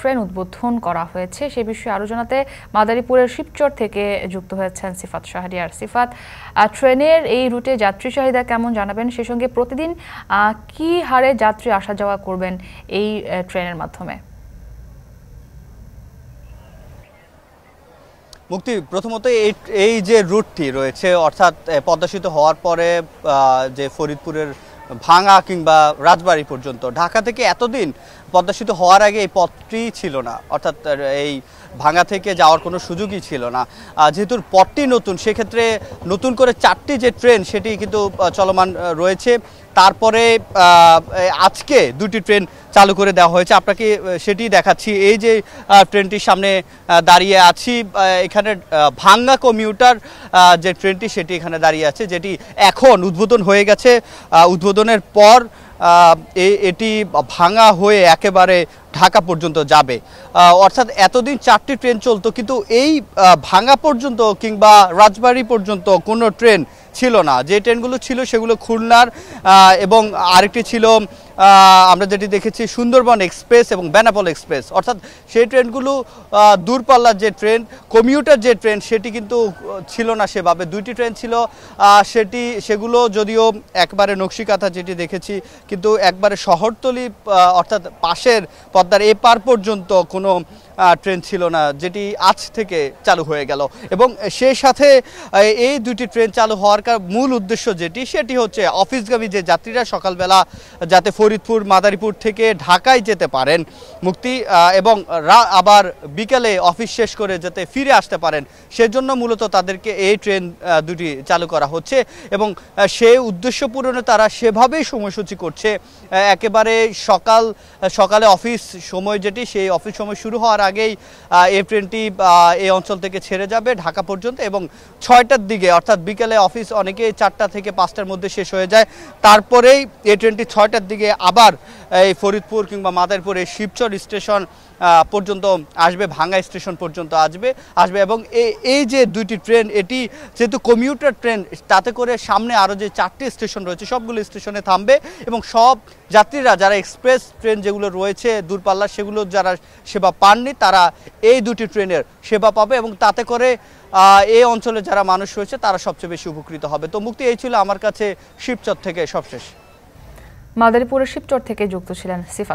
Train উদ্বোধন করা হয়েছে সে বিষয়ে আরো জানাতে মাদারীপুরের শিবচর থেকে যুক্ত হয়েছেন সিফাত শাহরিয়ার। সিফাত, ট্রেনের এই রুটে যাত্রী চাহিদা কেমন জানাবেন, সে সঙ্গে প্রতিদিন কি হারে যাত্রী আসা যাওয়া করবেন এই ট্রেনের মাধ্যমে? মুক্তি, প্রথমত এই যে রুটটি রয়েছে অর্থাৎ পদ্মা সেতু হওয়ার পরে যে ফরিদপুরের ভাঙা কিংবা রাজবাড়ী পর্যন্ত, ঢাকা থেকে এতদিন পদ্মা সেতু হওয়ার আগে এই পথটি ছিল না, অর্থাৎ এই ভাঙা থেকে যাওয়ার কোনো সুযোগই ছিল না। যেহেতু পথটি নতুন, সেক্ষেত্রে নতুন করে 4টি যে ট্রেন সেটি কিন্তু চলমান রয়েছে। তারপরে আজকে 2টি ট্রেন চালু করে দেওয়া হয়েছে, আপনাকে সেটি দেখাচ্ছি। এই যে ট্রেনটির সামনে দাঁড়িয়ে আছি, এখানে ভাঙ্গা কমিউটার যে ট্রেনটি সেটি এখানে দাঁড়িয়ে আছে, যেটি এখন উদ্বোধন হয়ে গেছে। উদ্বোধনের পর এটি ভাঙা হয়ে একেবারে ঢাকা পর্যন্ত যাবে। অর্থাৎ এতদিন 4টি ট্রেন চলতো, কিন্তু এই ভাঙা পর্যন্ত কিংবা রাজবাড়ী পর্যন্ত কোনো ট্রেন ছিল না। যে ট্রেনগুলো ছিল সেগুলো খুলনার, এবং আরেকটি ছিল আমরা যেটি দেখেছি সুন্দরবন এক্সপ্রেস এবং বেনাপোল এক্সপ্রেস। অর্থাৎ সেই ট্রেনগুলো দূরপাল্লার যে ট্রেন, কমিউটার যে ট্রেন, সেটি কিন্তু ছিল না সেভাবে। 2টি ট্রেন ছিল, সেগুলো যদিও একবারে নকশিকাঁথা যেটি দেখেছি, কিন্তু একবারে শহরতলি অর্থাৎ পাশের পদ্মার এপার পর্যন্ত কোনো ট্রেন ছিল না, যেটি আজ থেকে চালু হয়ে গেল। এবং সেই সাথে এই 2টি ট্রেন চালু হওয়ার মূল উদ্দেশ্য সেটি হচ্ছে অফিসগামী যে যাত্রীরা সকালবেলা যাতে ফরিদপুর মাদারীপুর থেকে ঢাকায় যেতে পারেন মুক্তি, এবং আবার বিকেলে অফিস শেষ করে যাতে ফিরে আসতে পারেন, সেজন্য মূলত তাদেরকে এই ট্রেন 2টি চালু করা হচ্ছে। এবং সেই উদ্দেশ্য পূরণে তারা সেভাবেই সময়সূচি করছে। একেবারে সকালে অফিস সময় যেটি, সেই অফিস সময় শুরু হওয়ার আগেই এই ট্রেনটি এই অঞ্চল থেকে ছেড়ে যাবে ঢাকা পর্যন্ত, এবং 6টার দিকে অর্থাৎ বিকেলে অফিস অনেকেই 4টা থেকে 5টার মধ্যে শেষ হয়ে যায়। তারপরেই এই ট্রেনটি 6টার দিকে আবার এই ফরিদপুর কিংবা মাদারীপুর এই শিবচর স্টেশন পর্যন্ত আসবে, ভাঙ্গা স্টেশন পর্যন্ত আসবে। এবং এই যে 2টি ট্রেন, এটি যেহেতু কমিউটার ট্রেন, তাতে করে সামনে আরও যে 4টি স্টেশন রয়েছে সবগুলো স্টেশনে থামবে, এবং সব যাত্রীরা যারা এক্সপ্রেস ট্রেন যেগুলো রয়েছে দূরপাল্লার, সেগুলো যারা সেবা পাননি তারা এই 2টি ট্রেনের সেবা পাবে, এবং তাতে করে এই অঞ্চলে যারা মানুষ রয়েছে তারা সবচেয়ে বেশি উপকৃত হবে। তো মুক্তি, এই ছিল আমার কাছে শিবচর থেকে সবশেষ। মাদারীপুরের শিবচর থেকে যুক্ত ছিলেন সিফাত।